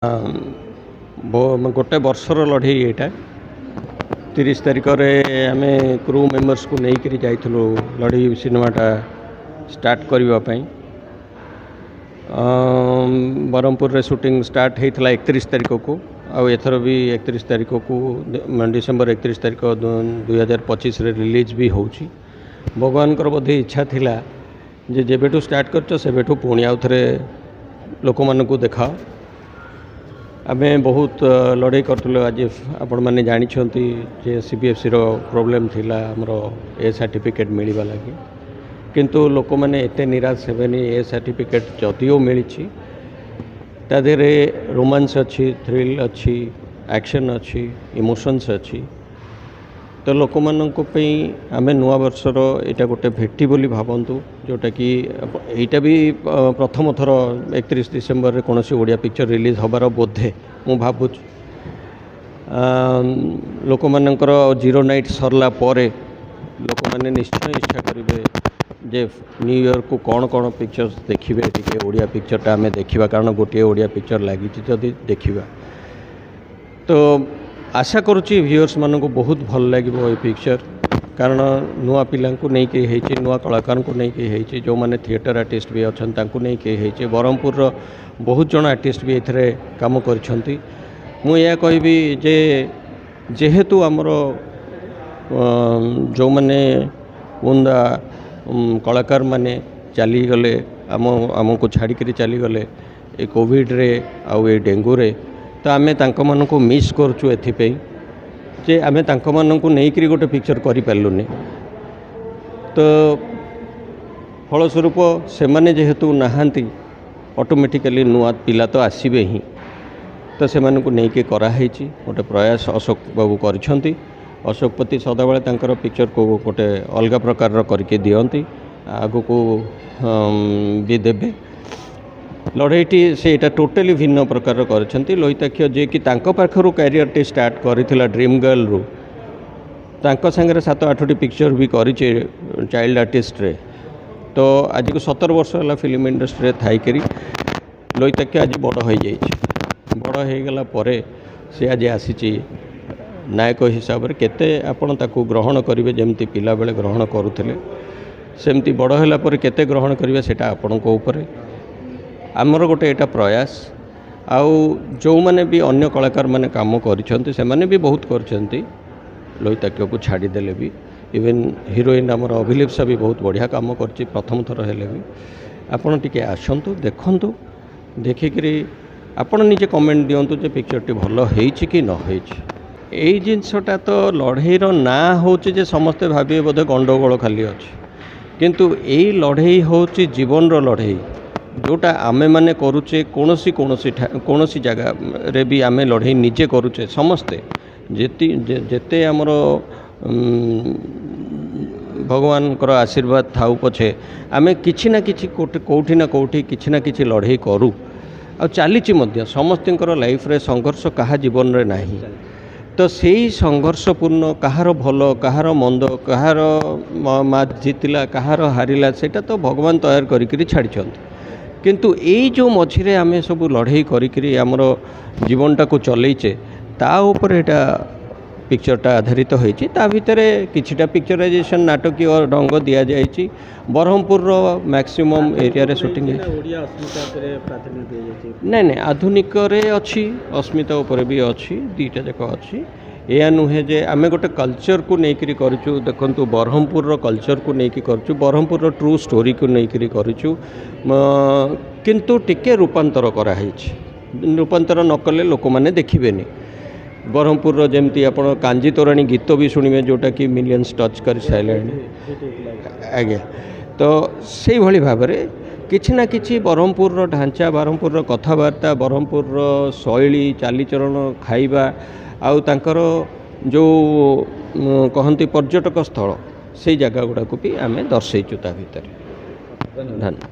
गोटे वर्षर लड़े यहाँ 30 तारिख आम क्रू मेम्बर्स को लेकर जाइलु लड़ी सिनेमाटा स्टार्ट करने बरहमपुर रे शूटिंग स्टार्ट होता 31 तारिख को आथर भी 31 तारिख को डिसेम्बर 31 तारिख 2025 रिलीज भी होची। भगवान बोधे इच्छा थिला जे जेबेठू स्टार्ट कर सेबेठू पुणी आउ थे लोक मानू देखाओ। आम बहुत लड़ाई करूँ आज आपण मैंने जानते जे सीबीएफसी रो प्रॉब्लम थिला हमरो ए सर्टिफिकेट मिलवा लगी किंतु लोक मैंने एते निराश हेबेनी। ए सर्टिफिकेट जदिओ मिली तादेरे रोमांस अच्छी, थ्रिल अच्छी, एक्शन अच्छी, इमोशंस अच्छी, तो लोक मानक आम नुआ वर्षर यहाँ गोटे भेटी बोली भावतु जोटा कि यहाँ भी प्रथम थर 31 डिसेम्बर रे कौन ओडिया पिक्चर रिलीज हबार बोधे मु भावुँ। लोक मानकर 0 नाइट सरला परे लोक मैंने निश्चय इच्छा करेंगे जे न्यू ईयर को कौन कौन पिक्चर्स देखिए टी ओडिया पिक्चरटा आम देखा कारण गोटे ओडिया पिक्चर लगी जदि देखा तो आशा करुच्ची व्यूअर्स मानक बहुत भल लगे ये पिक्चर कारण नुआ पिला नहीं नुआ कलाकार को नहीं जो मैंने थिएटर आर्टिस्ट भी अच्छा नहीं बरहमपुर बहुत जन आर्टिस्ट भी ये काम कर कहि जे जेहेतु आमर जो मैंने उंदा कलाकार माने चलीगले आमको छाड़ी चलीगले ये कोविड रे आउ ये डेंगू रे तो आमे तांको मन को मिस करचु एथिपई जे आमे तांको मन को नहीं गोटे पिक्चर करि पारलुनी। तो फलस्वरूप से माने जेहेतु नहांती ऑटोमेटिकली नुआ पिला तो आसीबे ही तो से माने को नहीं कराई गोटे प्रयास अशोक बाबू करिसेंती। अशोक पति सदाबले तांकर पिक्चर को गोटे अलग प्रकार करके दियंती आगु को भी देबे लड़ाईटी से यहाँ टोटाली भिन्न प्रकार कर लोहिताक्ष जे कि पाखरु कैरियर टी स्टार्ट करथिला ड्रीम गर्ल रु तांको संगे 7-8टी पिक्चर भी करी चाइल्ड आर्टिस्ट रे। तो आज को 17 वर्ष है फिल्म इंडस्ट्री रे थाइकरी लोहिताक्ष आज बड़ हो गला परे से आज आसी नायक हिसाब से केते आपण ताकू ग्रहण करेंगे जमती पिला बेले ग्रहण करुले सेमती बड़ होला परे केते ग्रहण करेंगे सेटा आपण को ऊपर आमर गोटे यहाँ प्रयास आउ जो मैंने भी अन्य कलाकार मैंने काम करिसेंती से माने भी बहुत करछंती लोहिताक्ष को छाड़ीदेले भी इवेन हिरोइन आमर अभिलिप्सा भी बहुत बढ़िया काम करछि प्रथम थर हेले भी आपण टिके आसंतु देखंतु देखिकरी आपण निजे कमेंट दियंतु जे पिक्चर टी भलो हेइछि कि न हेइछि। एई जिनसटा तो लड़ाईर ना होछि जे समस्ते भाबिए बोधे गंडगोल खाली अछि किंतु एई लड़ाई होछि जीवन रो लड़ाई जोटा आमे माने करुचे कौनसी जगह रे भी आमे लड़ाई निजे करुचे समस्ते जेते आमर भगवान कर आशीर्वाद थाउ पछे आमे किछि ना किछि कोठी ना कोठी किछि ना किछि लड़ाई करूँ आ चलीची मध्य समस्तर लाइफ रे संघर्ष कहा जीवन रे नाही तो सेही संघर्षपूर्ण कहार भल कहार मंद कहार मैच जीतला कहार हारिला सेटा तो भगवान तैयार करिकरी छाड़िछंती किंतु यही जो मझिरे आमे सब लड़ाई करी आमर जीवनटा को चलैचे ता ऊपर एटा पिक्चरटा आधारित होइछि। ता भितरे किछिटा पिक्चराइजेशन नाटकीय ढंग दिया जाइछि बरहमपुर मैक्सिमम एरिया रे शूटिंग ओडिया अस्मिता रे प्राधान्य दिया जाइछि नहीं आधुनिक रे अछि अस्मिता ऊपर भी अछि दीटा जाक अछि या नुहे जे आम गोटे कल्चर को लेकर करूँ देखु बरहमपुर कल्चर को लेकिन करूँ बरहमपुर ट्रू स्टोरी को लेकर करूँ किंतु टिके रूपांतर कराई रूपांतर न कले लोक मैंने देखिबेनी। बरहमपुर जमती आप कांजी तोराणी गीत भी शुणवे जोटा कि मिलियंस टच कर सारे आज्ञा तो से भाई भाव में किछि ना किछि बरहमपुर ढांचा बरहमपुर कथबार्ता बरहमपुर शैली चालीचरण खाइबा आउ तांकर जो कहती पर्यटक स्थल से जगह गुड़ाक भी आम दर्शेचु ता भितर। धन्यवाद।